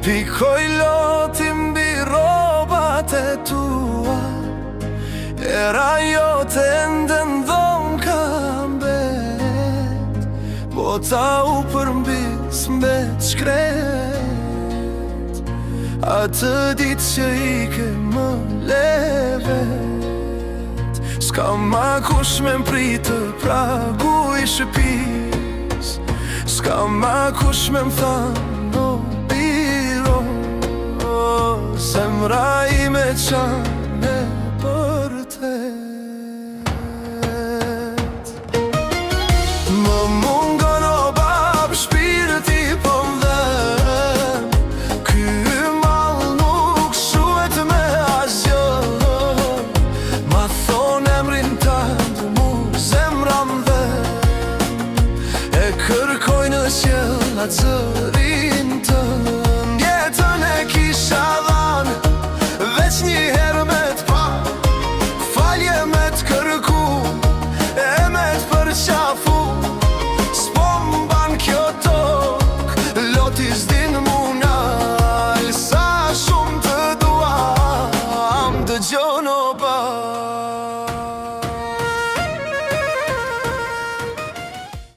Pikoj lotin mbi robat e tua, era jote ende ndhom ka mbet, bota u përmbis mbet shkret. Atë ditë që ike më levet, s'ka ma kush me m'pritë pragu i shtëpis, s'ka ma kush me m'thanë zemra ime qane për tet. Më mungon o bab shpirti po m'dhem, ky mall nuk shuhet me asgjë. Ma thonë emrin tënd mu zemra m'dhem, e kërkoj në qiell atë zëri